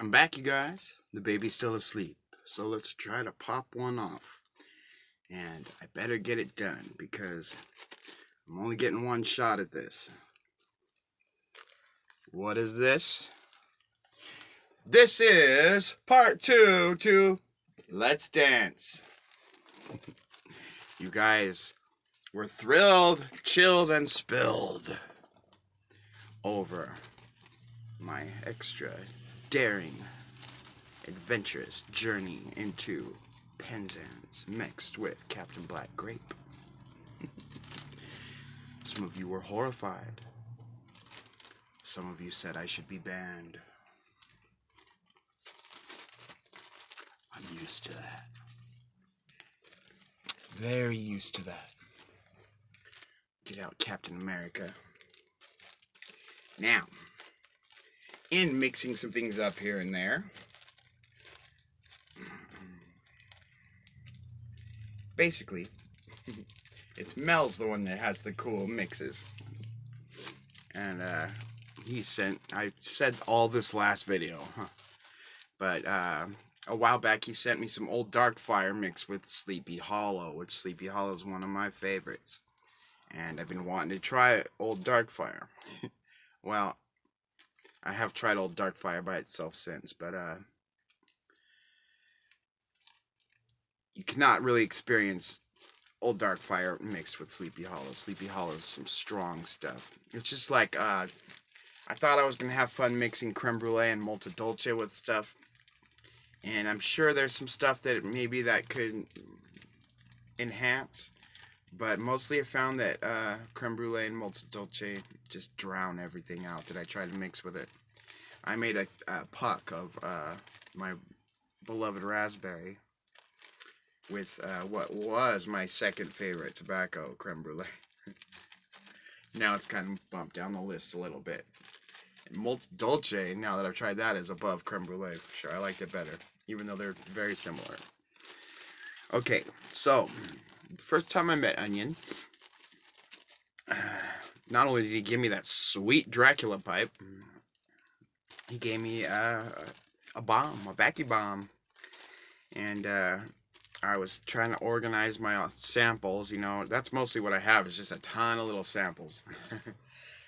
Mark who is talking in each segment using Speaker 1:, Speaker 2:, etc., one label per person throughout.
Speaker 1: I'm back, you guys. The baby's still asleep, so let's try to pop one off. And I better get it done because I'm only getting one shot at this. What is this? This is part 2 to Let's Dance. You guys were thrilled, chilled, and spilled over my extra daring, adventurous journey into Penzance mixed with Captain Black Grape. Some of you were horrified. Some of you said I should be banned. I'm used to that. Very used to that. Get out, Captain America. Now, in mixing some things up here and there, basically, it's Mel's the one that has the cool mixes. And I said all this last video, but a while back he sent me some old Darkfire mixed with Sleepy Hollow, which Sleepy Hollow is one of my favorites. And I've been wanting to try old Darkfire. Well, I have tried old Darkfire by itself since, but you cannot really experience old Darkfire mixed with Sleepy Hollow. Sleepy Hollow is some strong stuff. It's just like, I thought I was going to have fun mixing creme brulee and molto dolce with stuff. And I'm sure there's some stuff that maybe that could enhance. But mostly I found that creme brulee and molto dolce just drown everything out that I tried to mix with it. I made a puck of my beloved raspberry with what was my second favorite tobacco, creme brulee. Now it's kind of bumped down the list a little bit. And molto dolce, now that I've tried that, is above creme brulee for sure. I liked it better, even though they're very similar. Okay, so the first time I met Onion, not only did he give me that sweet Dracula pipe, he gave me a bomb, a backy bomb. And I was trying to organize my samples. You know, that's mostly what I have, is just a ton of little samples.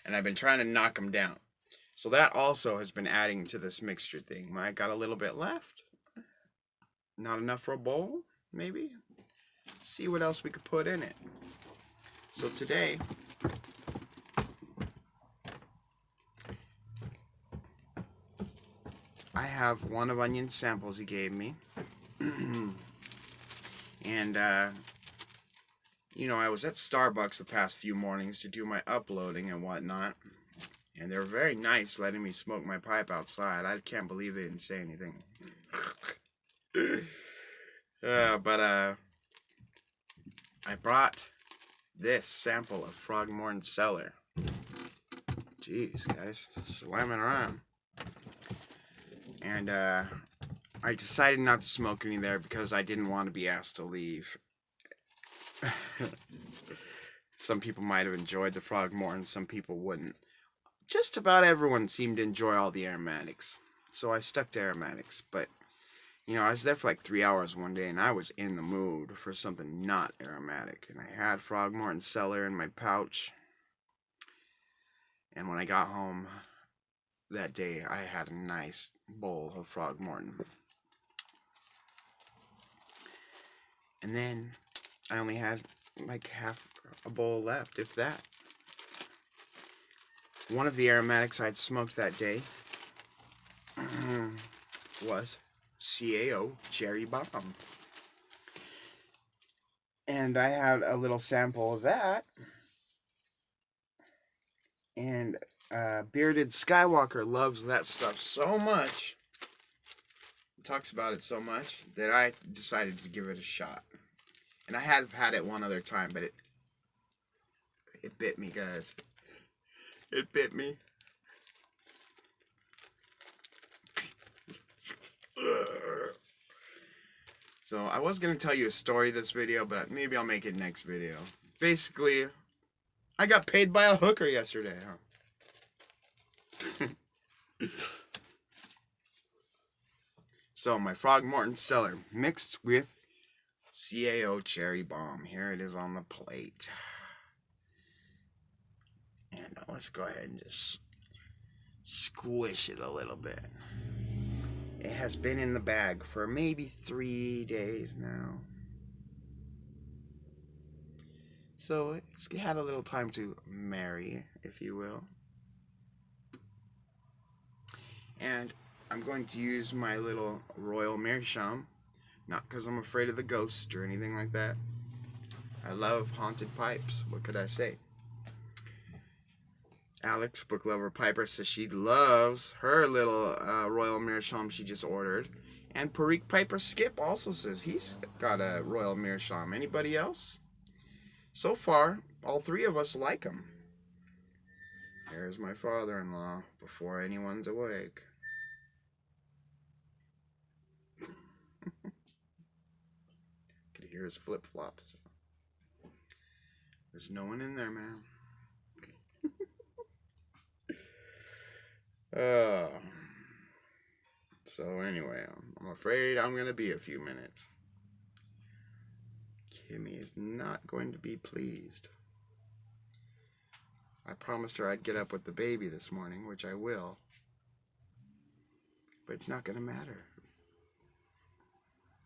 Speaker 1: And I've been trying to knock them down. So that also has been adding to this mixture thing. I got a little bit left. Not enough for a bowl, maybe. See what else we could put in it. So today, I have one of Onion's samples he gave me. And, you know, I was at Starbucks the past few mornings to do my uploading and whatnot. And they were very nice letting me smoke my pipe outside. I can't believe they didn't say anything. But I brought this sample of Morton Cellar. Jeez, guys, slamming around. And I decided not to smoke any there because I didn't want to be asked to leave. Some people might have enjoyed the Morton, some people wouldn't. Just about everyone seemed to enjoy all the aromatics, so I stuck to aromatics. But you know, I was there for like 3 hours one day, and I was in the mood for something not aromatic. And I had Morton Cellar in my pouch. And when I got home that day, I had a nice bowl of Morton. And then I only had like half a bowl left, if that. One of the aromatics I'd smoked that day was CAO Cherry Bomb. And I had a little sample of that. And Bearded Skywalker loves that stuff so much, talks about it so much, that I decided to give it a shot. And I have had it one other time, but it bit me, guys. It bit me. So I was going to tell you a story this video, but maybe I'll make it next video. Basically, I got paid by a hooker yesterday, huh? So my Frog Morton Cellar mixed with CAO Cherry Bomb. Here it is on the plate. And let's go ahead and just squish it a little bit. It has been in the bag for maybe 3 days now. So it's had a little time to marry, if you will. And I'm going to use my little Royal Meerschaum. Not because I'm afraid of the ghost or anything like that. I love haunted pipes. What could I say? Alex, book lover Piper, says she loves her little Royal Meerschaum she just ordered. And Perique Piper Skip also says he's got a Royal Meerschaum. Anybody else? So far, all three of us like him. Here's my father-in-law before anyone's awake. Could hear his flip-flops. There's no one in there, man. So anyway, I'm afraid I'm going to be a few minutes. Kimmy is not going to be pleased. I promised her I'd get up with the baby this morning, which I will. But it's not going to matter.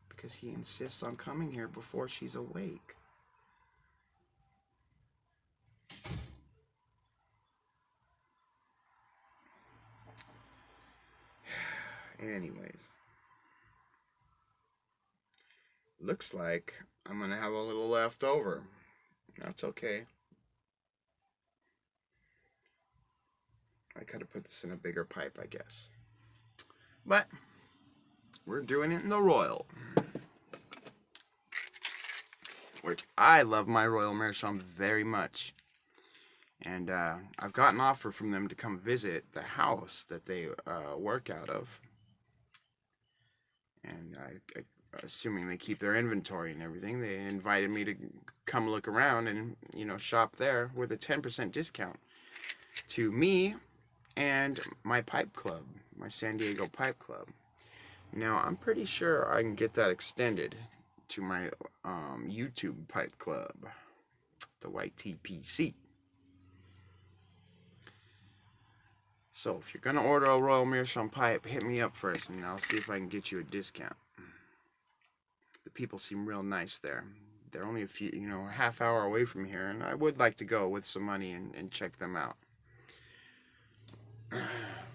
Speaker 1: Because he insists on coming here before she's awake. Anyways. Looks like I'm going to have a little left over. That's okay. I could have put this in a bigger pipe, I guess. But we're doing it in the Royal. Which I love my Royal Meerschaum very much. And I've got an offer from them to come visit the house that they work out of. And I assuming they keep their inventory and everything, they invited me to come look around and, shop there with a 10% discount to me and my pipe club, my San Diego Pipe Club. Now, I'm pretty sure I can get that extended to my YouTube Pipe Club, the YTPC. So, if you're going to order a Royal Meerschaum pipe, hit me up first, and I'll see if I can get you a discount. The people seem real nice there. They're only a half hour away from here, and I would like to go with some money and check them out.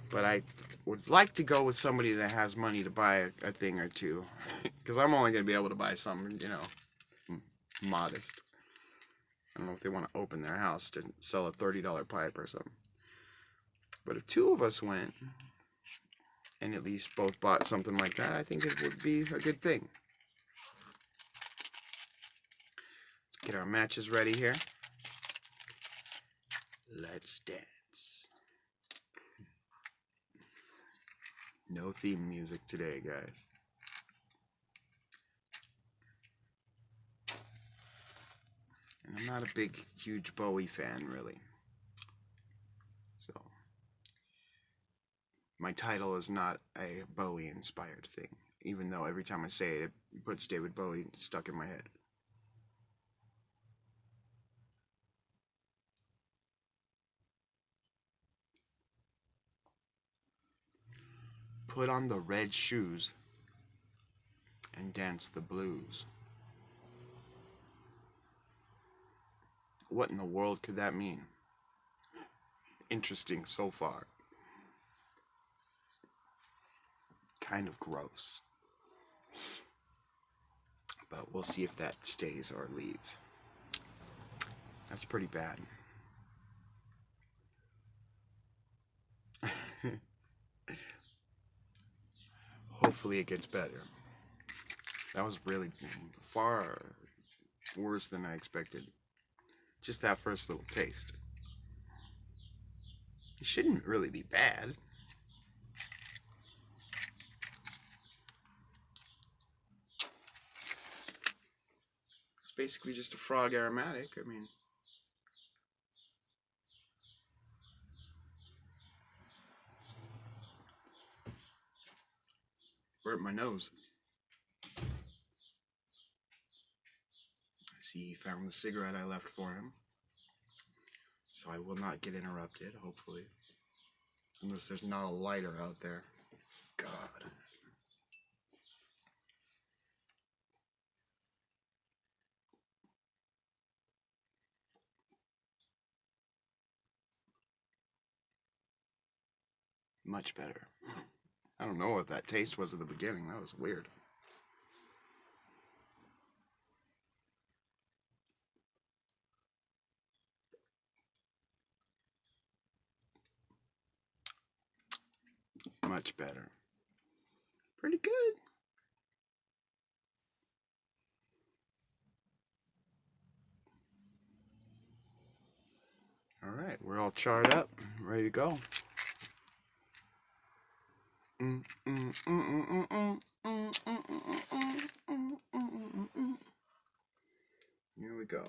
Speaker 1: But I would like to go with somebody that has money to buy a thing or two. Because I'm only going to be able to buy something, modest. I don't know if they want to open their house to sell a $30 pipe or something. But if two of us went, and at least both bought something like that, I think it would be a good thing. Let's get our matches ready here. Let's dance. No theme music today, guys. And I'm not a big, huge Bowie fan, really. So, my title is not a Bowie-inspired thing, even though every time I say it, it puts David Bowie stuck in my head. Put on the red shoes and dance the blues. What in the world could that mean? Interesting so far. Kind of gross. But we'll see if that stays or leaves. That's pretty bad. Hopefully it gets better. That was really far worse than I expected. Just that first little taste. It shouldn't really be bad. It's basically just a frog aromatic. I mean, Burnt my nose. I see he found the cigarette I left for him. So I will not get interrupted, hopefully. Unless there's not a lighter out there. God. Much better. I don't know what that taste was at the beginning. That was weird. Much better. Pretty good. Alright, we're all charred up, ready to go. Here we go.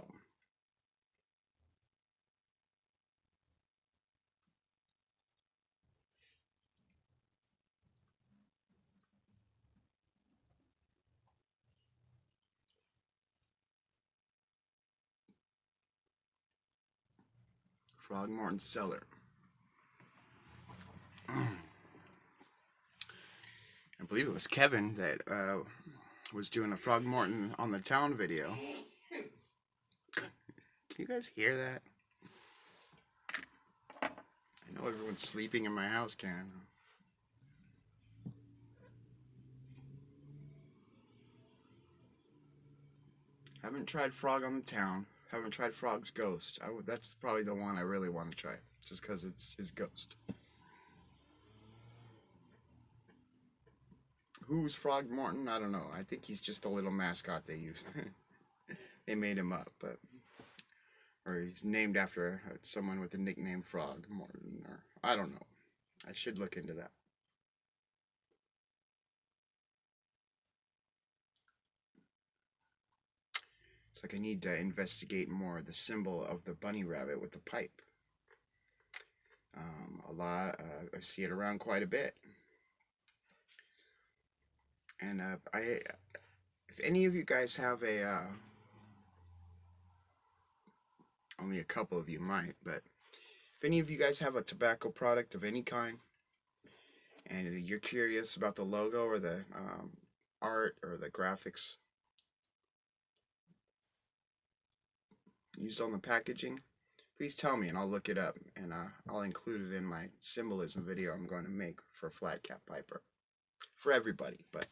Speaker 1: Frog Morton Cellar. I believe it was Kevin that was doing a Frog Morton on the town video. Can you guys hear that? I know everyone's sleeping in my house, can. Haven't tried Frog on the Town. Haven't tried Frog's Ghost. That's probably the one I really want to try, just because it's his ghost. Who's Frog Morton? I don't know. I think he's just a little mascot they use. They made him up, or he's named after someone with the nickname Frog Morton, or I don't know. I should look into that. It's like I need to investigate more the symbol of the bunny rabbit with the pipe. I see it around quite a bit. And if any of you guys have only a couple of you might, but if any of you guys have a tobacco product of any kind, and you're curious about the logo or the art or the graphics used on the packaging, please tell me and I'll look it up, and I'll include it in my symbolism video I'm going to make for Flat Cap Piper. For everybody, but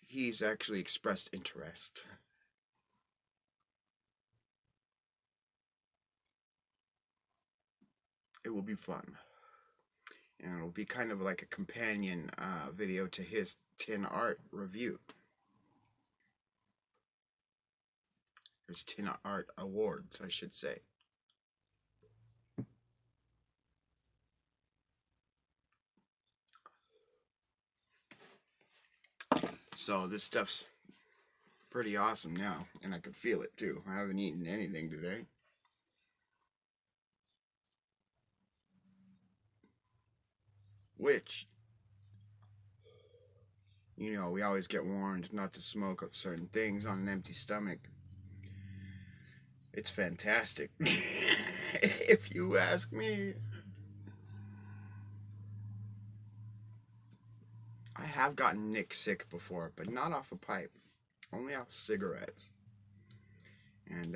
Speaker 1: he's actually expressed interest. It will be fun. And it'll be kind of like a companion video to his tin art review. There's tin art awards, I should say. So this stuff's pretty awesome now, and I could feel it too. I haven't eaten anything today. Which, you know, we always get warned not to smoke certain things on an empty stomach. It's fantastic, if you ask me. I have gotten Nick sick before, but not off a pipe. Only off cigarettes. And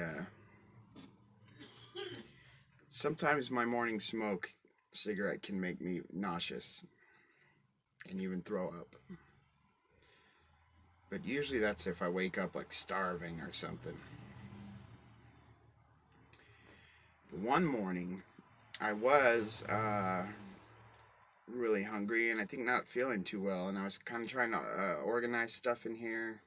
Speaker 1: sometimes my morning smoke cigarette can make me nauseous and even throw up. But usually that's if I wake up like starving or something. One morning, I was really hungry and I think not feeling too well, and I was kind of trying to organize stuff in here,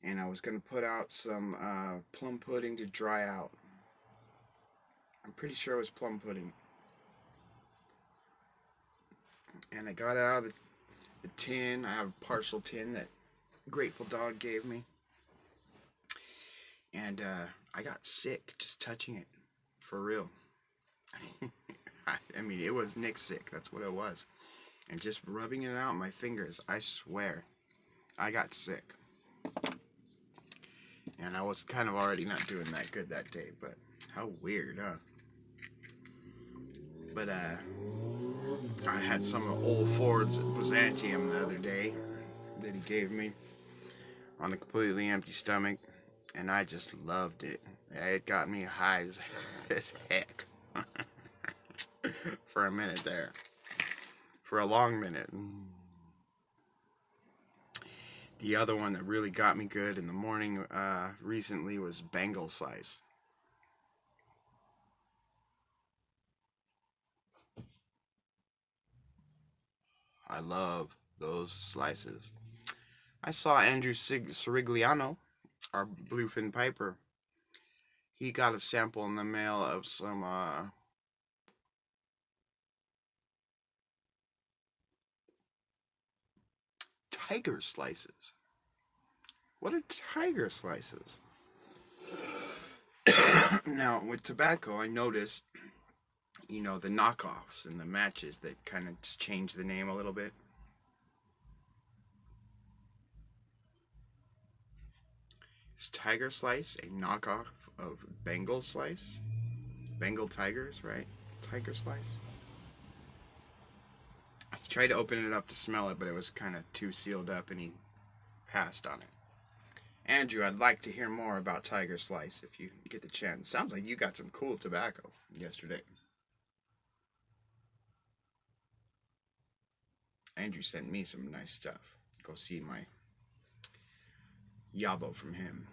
Speaker 1: and I was going to put out some plum pudding to dry out. I'm pretty sure it was plum pudding. And I got it out of the tin. I have a partial tin that Grateful Dog gave me. And I got sick just touching it. For real. I mean, it was Nick sick. That's what it was. and just rubbing it out on my fingers, I swear, I got sick. And I was kind of already not doing that good that day, but how weird, huh? But, I had some of old Ford's Byzantium the other day that he gave me on a completely empty stomach, and I just loved it. It got me high as heck for a minute there. For a long minute. The other one that really got me good in the morning recently was Bengal slice. I love those slices. I saw Andrew Sirigliano, our bluefin piper. He got a sample in the mail of some tiger slices. What are tiger slices? Now, with tobacco, I noticed, the knockoffs and the matches that kind of just change the name a little bit. Is Tiger Slice a knockoff of Bengal Slice? Bengal Tigers, right? Tiger Slice? I tried to open it up to smell it, but it was kind of too sealed up, and he passed on it. Andrew, I'd like to hear more about Tiger Slice if you get the chance. Sounds like you got some cool tobacco yesterday. Andrew sent me some nice stuff. Go see my Yabo from him.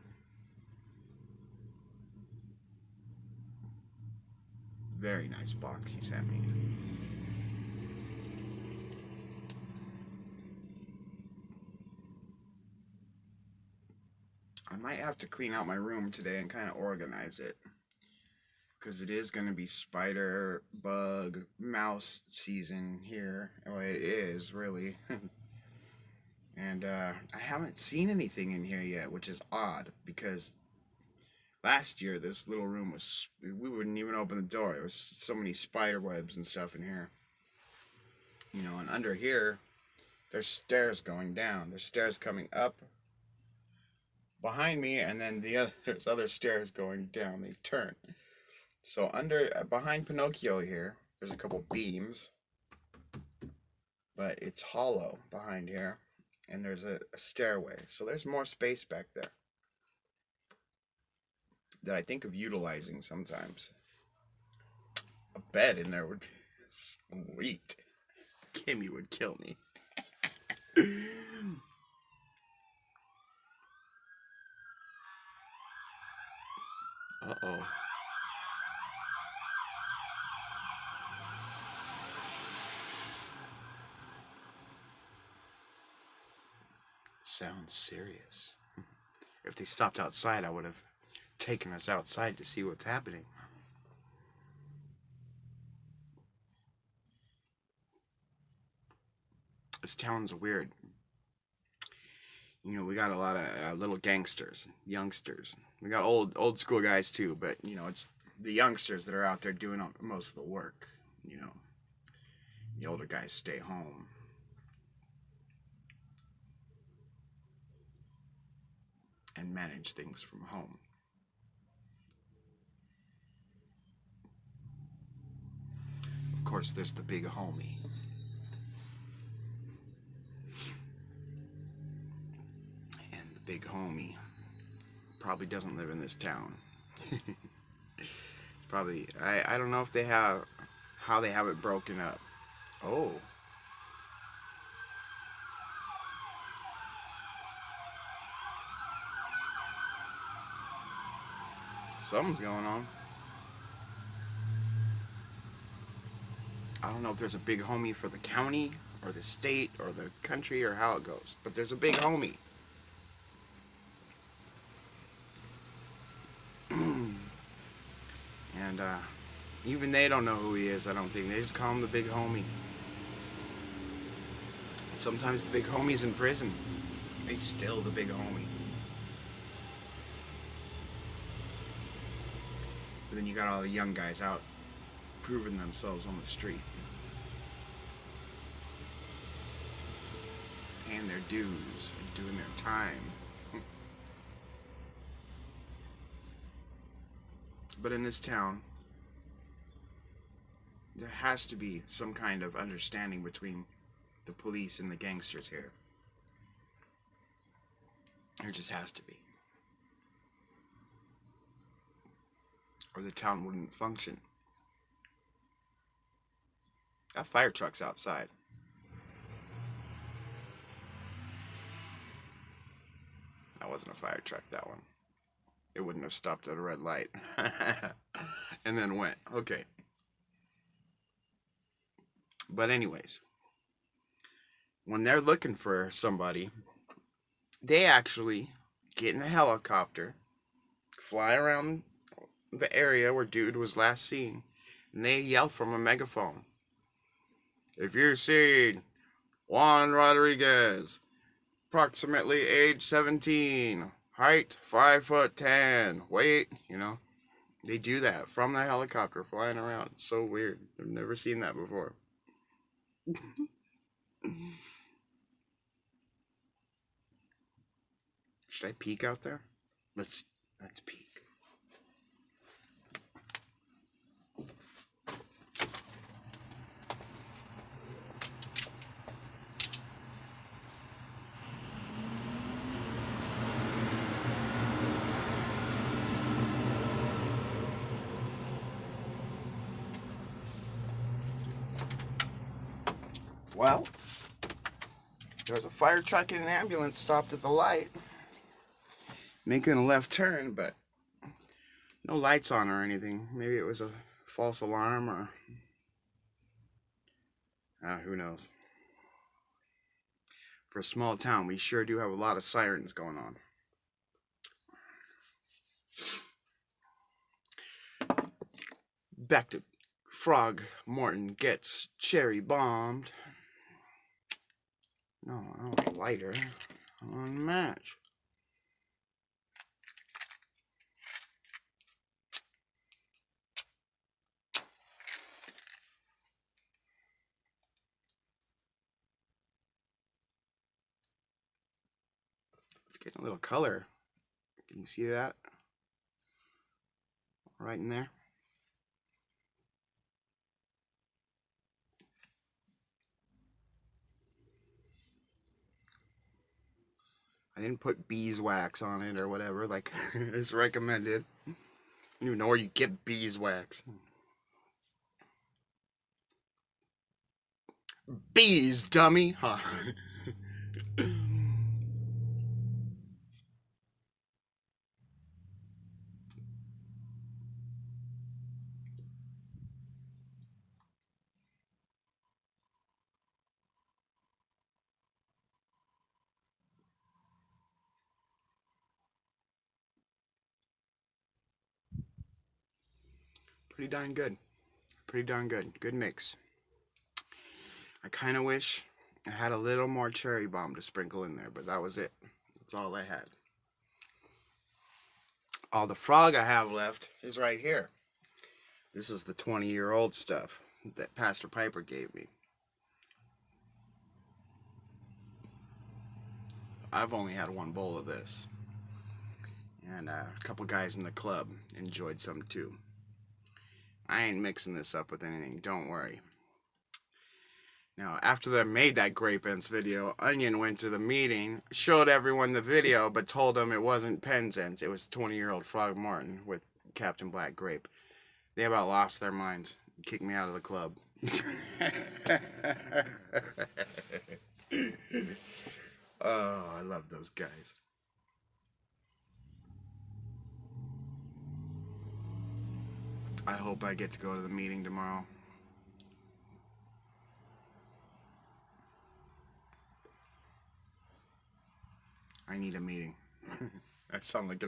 Speaker 1: Very nice box he sent me. I might have to clean out my room today and kind of organize it, because it is going to be spider, bug, mouse season here. Well, it is, really. And I haven't seen anything in here yet, which is odd, because last year this little room was, we wouldn't even open the door. There was so many spider webs and stuff in here. And under here, there's stairs going down. There's stairs coming up behind me, and then there's other stairs going down. They turn. So behind Pinocchio here, there's a couple beams, but it's hollow behind here, and there's a stairway. So there's more space back there that I think of utilizing sometimes. A bed in there would be sweet. Kimmy would kill me. Uh-oh. Sounds serious. If they stopped outside, I would have taken us outside to see what's happening. This town's weird. We got a lot of little gangsters, youngsters. We got old school guys too, but it's the youngsters that are out there doing most of the work. The older guys stay home. And manage things from home. Of course, there's the big homie. And the big homie probably doesn't live in this town. Probably, I don't know if they have, how they have it broken up. Oh. Something's going on. I don't know if there's a big homie for the county or the state or the country or how it goes, but there's a big homie. And even they don't know who he is, I don't think. They just call him the big homie. Sometimes the big homie's in prison. He's still the big homie. But then you got all the young guys out proving themselves on the street. paying their dues and doing their time. But in this town, there has to be some kind of understanding between the police and the gangsters here. There just has to be. Or the town wouldn't function. That fire truck's outside. That wasn't a fire truck, that one. It wouldn't have stopped at a red light. And then went. Okay. But anyways, when they're looking for somebody, they actually get in a helicopter, fly around the area where dude was last seen, and they yell from a megaphone. If you're seen Juan Rodriguez, approximately age 17, height 5'10", weight, they do that from the helicopter flying around. It's so weird. I've never seen that before. Should I peek out there? Let's peek. Well, there was a fire truck and an ambulance stopped at the light, making a left turn, but no lights on or anything. Maybe it was a false alarm or who knows. For a small town, we sure do have a lot of sirens going on. Back to Frog Morton gets cherry bombed. No, I want a lighter. I want a match. It's getting a little color. Can you see that? Right in there. I didn't put beeswax on it or whatever, like it's recommended. I don't even know where you get beeswax. Bees, dummy! Huh. Pretty darn good. Pretty darn good. Good mix. I kind of wish I had a little more cherry bomb to sprinkle in there, but that was it. That's all I had. All the frog I have left is right here. This is the 20-year-old stuff that Pastor Piper gave me. I've only had one bowl of this. And a couple guys in the club enjoyed some too. I ain't mixing this up with anything, don't worry. Now, after they made that Grapeance video, Onion went to the meeting, showed everyone the video, but told them it wasn't Penzance. It was 20-year-old Frog Morton with Captain Black Grape. They about lost their minds. Kicked me out of the club. Oh, I love those guys. I hope I get to go to the meeting tomorrow. I need a meeting. I sound like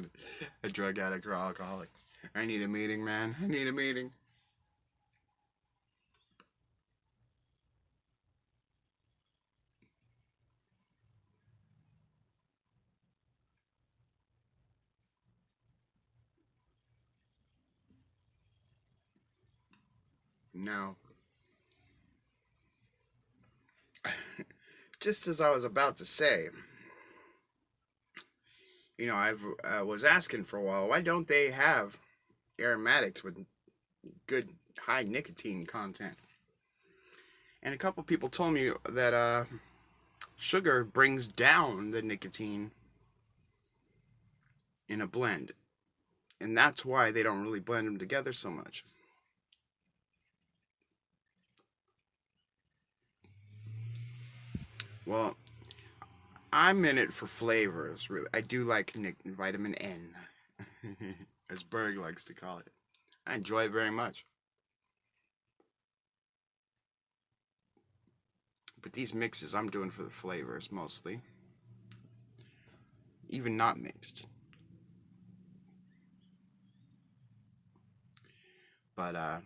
Speaker 1: a drug addict or alcoholic. I need a meeting, man. I need a meeting. Now, just as I was about to say, you know, I was asking for a while, why don't they have aromatics with good high nicotine content? And a couple people told me that sugar brings down the nicotine in a blend, and that's why they don't really blend them together so much. Well, I'm in it for flavors, really. I do like vitamin N, as Berg likes to call it. I enjoy it very much. But these mixes I'm doing for the flavors mostly. Even not mixed. But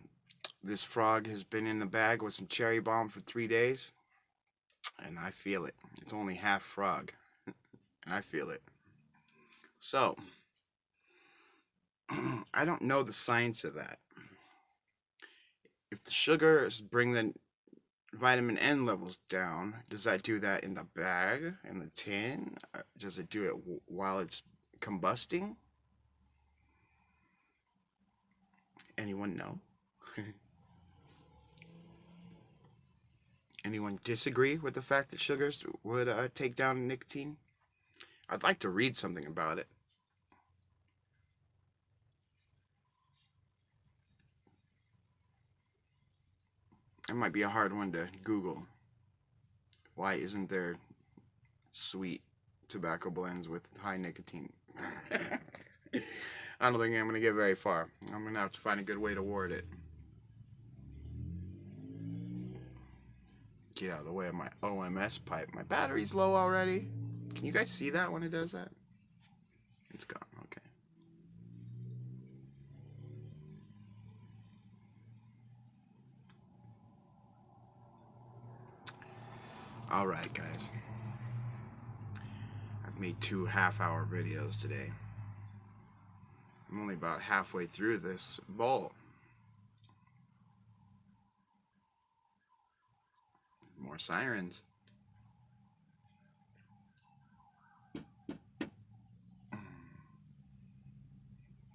Speaker 1: this frog has been in the bag with some cherry bomb for 3 days. And I feel it. It's only half frog. And I feel it. So, I don't know the science of that. If the sugars bring the vitamin N levels down, does that do that in the bag, in the tin? Does it do it while it's combusting? Anyone know? Anyone disagree with the fact that sugars would take down nicotine? I'd like to read something about it. It might be a hard one to Google. Why isn't there sweet tobacco blends with high nicotine? I don't think I'm going to get very far. I'm going to have to find a good way to word it. Get out of the way of my OMS pipe. My battery's low already. Can you guys see that when it does that? It's gone. Okay. Alright, guys. I've made 2 half-hour videos today. I'm only about halfway through this bowl. More sirens.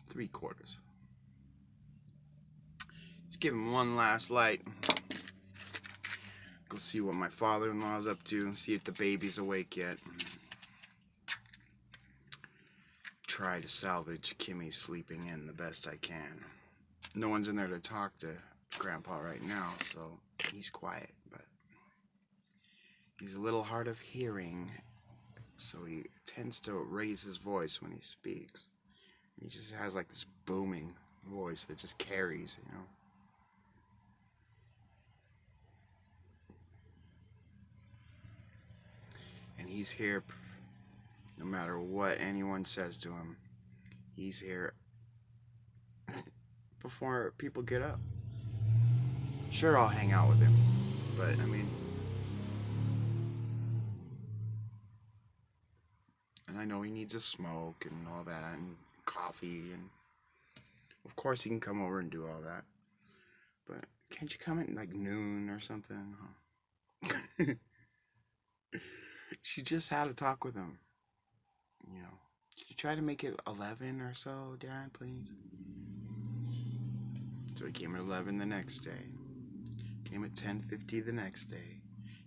Speaker 1: Three-quarters. Let's give him one last light. Go see what my father-in-law's up to. See if the baby's awake yet. Try to salvage Kimmy's sleeping in the best I can. No one's in there to talk to Grandpa right now, so he's quiet, but he's a little hard of hearing, so he tends to raise his voice when he speaks. He just has like this booming voice that just carries, you know. And he's here no matter what anyone says to him. He's here before people get up. Sure, I'll hang out with him, but I mean, and I know he needs a smoke and all that, and coffee, and of course he can come over and do all that, but can't you come at like noon or something? She just had a talk with him, you know. Could you try to make it 11 or so, Dad, please? So he came at 11 the next day, came at 10:50 the next day,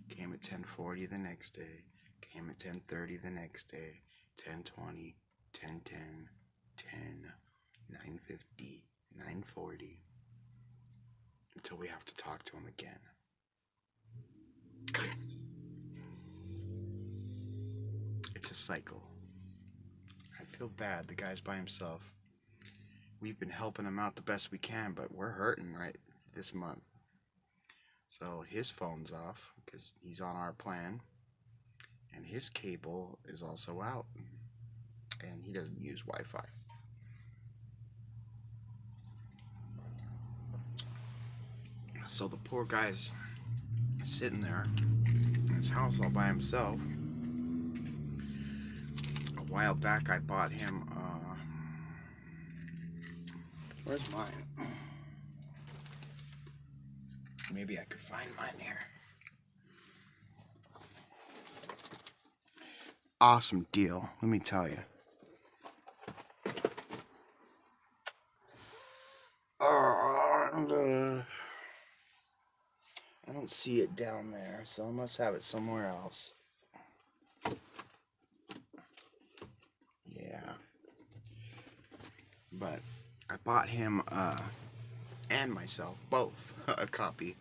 Speaker 1: came at 10:40 the next day, came at 10:30 the next day, 10:20, 10:10, 10, 9:50, 9:40, until we have to talk to him again. It's a cycle. I feel bad. The guy's by himself. We've been helping him out the best we can, but we're hurting right this month. So his phone's off because he's on our plan, and his cable is also out, and he doesn't use Wi-Fi. So the poor guy's sitting there in his house all by himself. A while back I bought him where's mine? Maybe I could find mine here. awesome deal, let me tell you. I don't see it down there, so I must have it somewhere else. Yeah. But I bought him and myself both a copy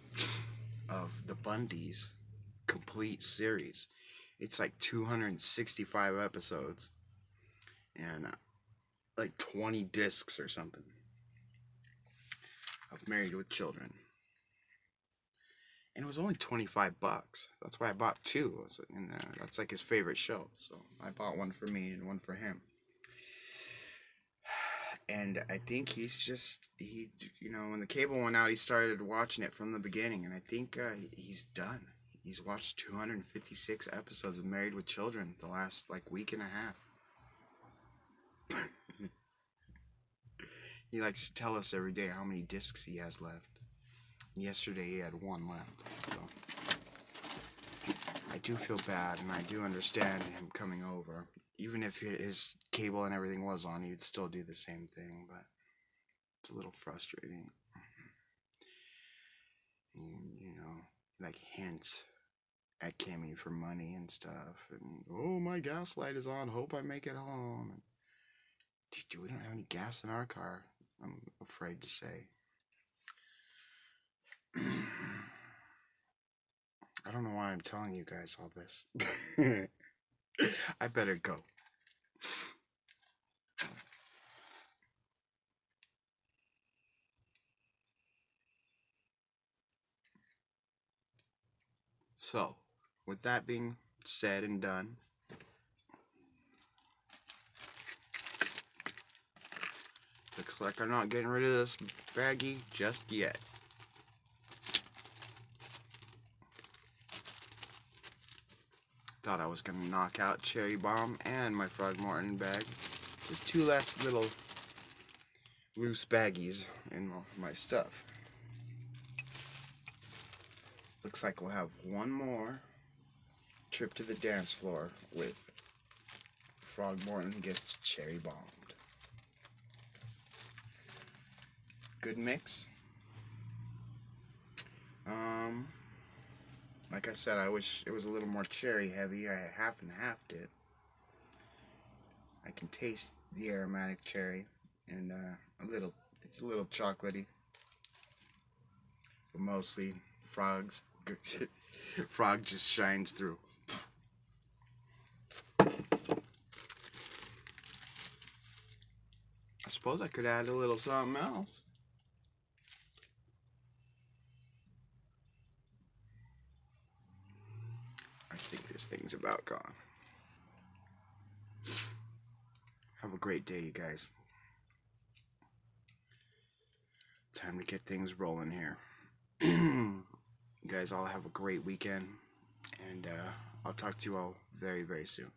Speaker 1: of the Bundys complete series. It's like 265 episodes and like 20 discs or something of Married with Children. And it was only $25. That's why I bought two. And that's like his favorite show. So I bought one for me and one for him. And I think when the cable went out, he started watching it from the beginning. And I think he's done. He's watched 256 episodes of Married with Children the last like week and a half. He likes to tell us every day how many discs he has left. Yesterday he had one left. So I do feel bad, and I do understand him coming over. Even if his cable and everything was on, he would still do the same thing, but it's a little frustrating. Like hints at Kimmy for money and stuff. And, oh, my gas light is on. Hope I make it home. And, dude, we don't have any gas in our car, I'm afraid to say. I don't know why I'm telling you guys all this. I better go. So, with that being said and done, looks like I'm not getting rid of this baggie just yet. Thought I was going to knock out Cherry Bomb and my Frog Morton bag. Just two less little loose baggies in my stuff. Looks like we'll have one more trip to the dance floor with Frog Morton gets cherry bombed. Good mix. Like I said, I wish it was a little more cherry heavy. I half and halfed it. I can taste the aromatic cherry and it's a little chocolatey, but mostly Frog just shines through. I suppose I could add a little something else. I think this thing's about gone. Have a great day, you guys. Time to get things rolling here. You guys all have a great weekend, and I'll talk to you all very, very soon.